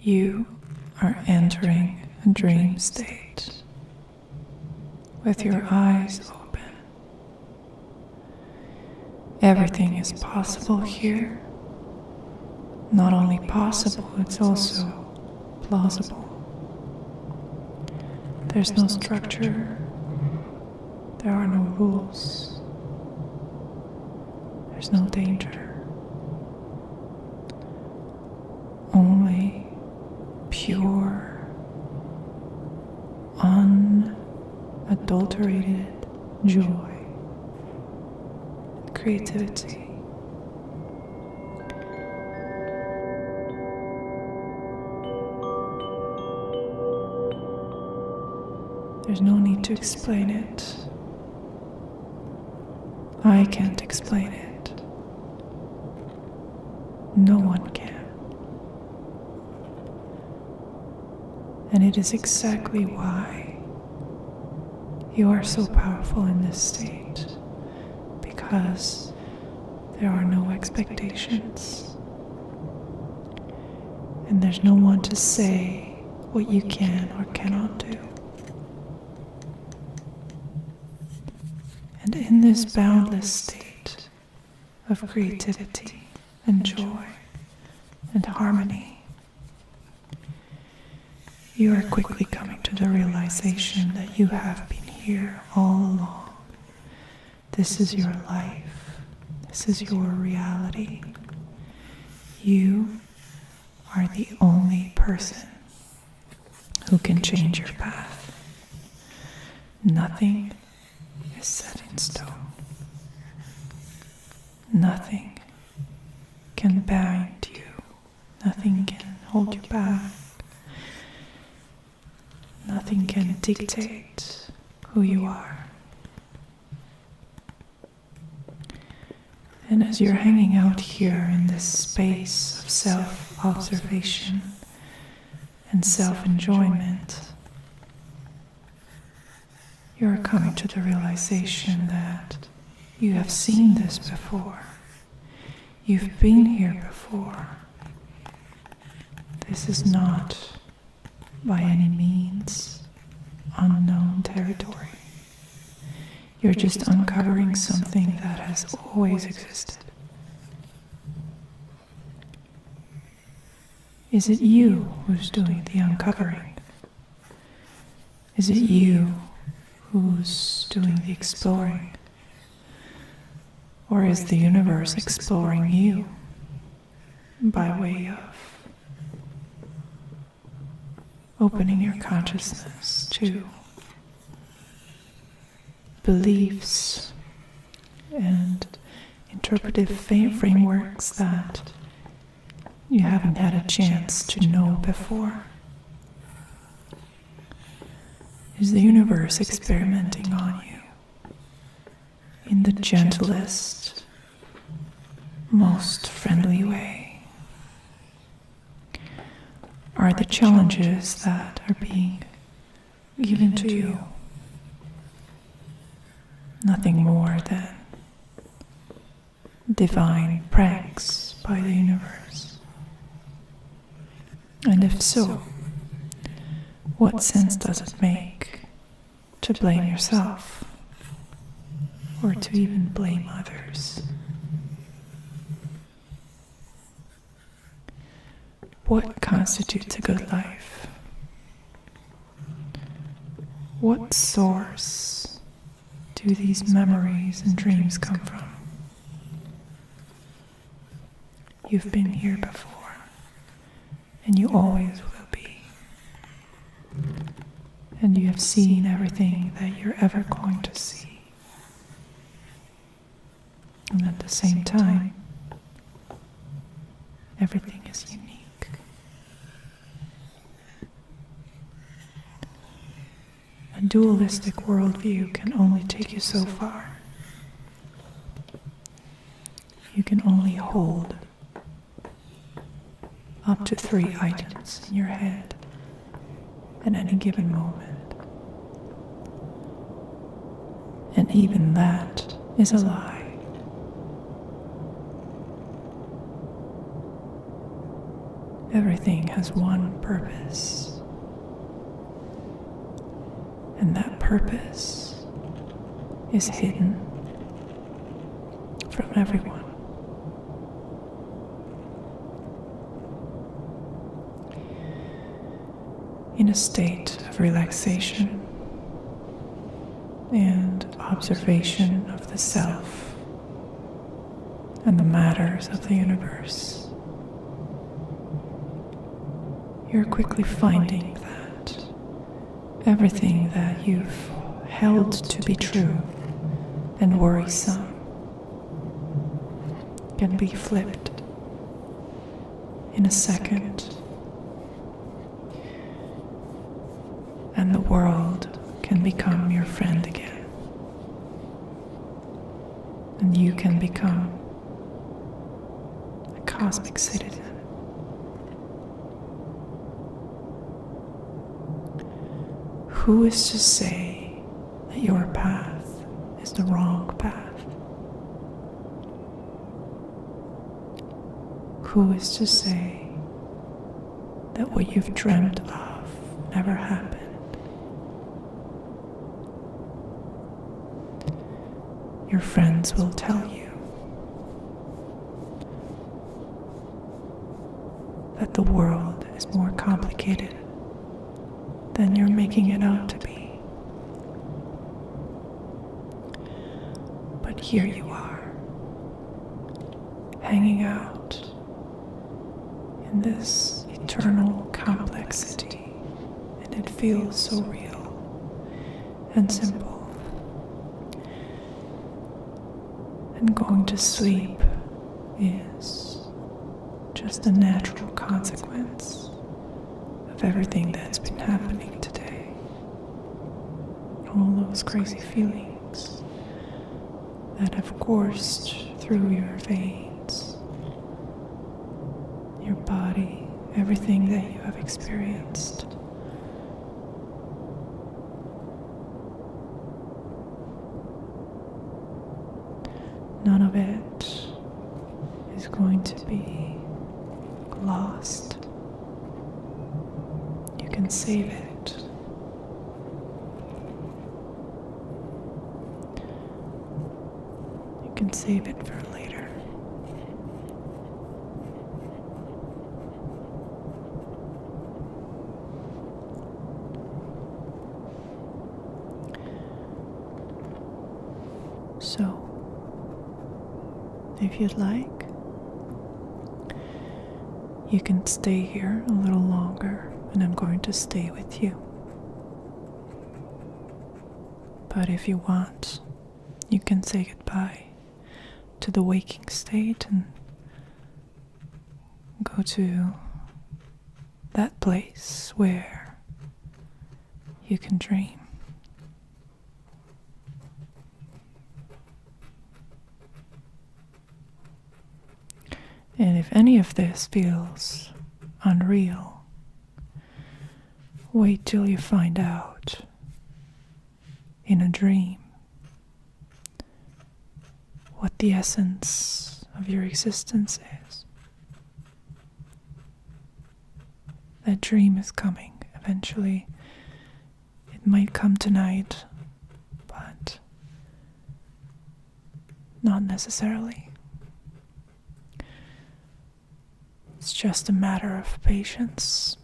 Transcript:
You are entering a dream state with your eyes open. Everything is possible here. Not only possible, it's also plausible. There's no structure. There are no rules. There's no danger. Only pure, unadulterated joy and creativity. There's no need to explain it. I can't explain it. No one can. And it is exactly why you are so powerful in this state, because there are no expectations. And there's no one to say what you can or cannot do. And in this boundless state of creativity and joy and harmony, you are quickly coming to the realization that you have been here all along. This is your life. This is your reality. You are the only person who can change your path. Nothing is set in stone. Nothing can bind you. Nothing can hold you back. Nothing can dictate who you are. And as you're hanging out here in this space of self-observation and self-enjoyment, you're coming to the realization that you have seen this before. You've been here before. This is not by any means unknown territory. You're just uncovering something that has always existed. Is it you who's doing the uncovering? Is it you who's doing the exploring? Or is the universe exploring you by way of opening your consciousness to beliefs and interpretive frameworks that you haven't had a chance to know before? Is the universe experimenting on you in the gentlest, most friendly way? Are the challenges that are being given to you nothing more than divine pranks by the universe? And if so, what sense does it make to blame yourself or to even blame others? What constitutes a good life? What source do these memories and dreams come from? You've been here before, and you always will be. And you have seen everything that you're ever going to see. And at the same time, everything is unique. A dualistic worldview can only take you so far. You can only hold up to 3 items in your head at any given moment. And even that is a lie. Everything has one purpose, and that purpose is hidden from everyone. In a state of relaxation and observation of the self and the matters of the universe, you're quickly finding that everything that you've held to be true and worrisome can be flipped in a second, and the world can become your friend again, and you can become a cosmic citizen. Who is to say that your path is the wrong path? Who is to say that what you've dreamt of never happened? Your friends will tell you that the world is more complicated than you're making it out to be. But here you are, hanging out in this eternal complexity, and it feels so real and simple. And going to sleep is just a natural consequence of everything that's been happening today. All those crazy feelings that have coursed through your veins, your body, everything that you have experienced. None of it is going to be lost. You can save it. You can save it for later. So, if you'd like, you can stay here a little longer, and I'm going to stay with you. But if you want, you can say goodbye to the waking state and go to that place where you can dream. And if any of this feels unreal, wait till you find out in a dream what the essence of your existence is. That dream is coming eventually. It might come tonight, but not necessarily. It's just a matter of patience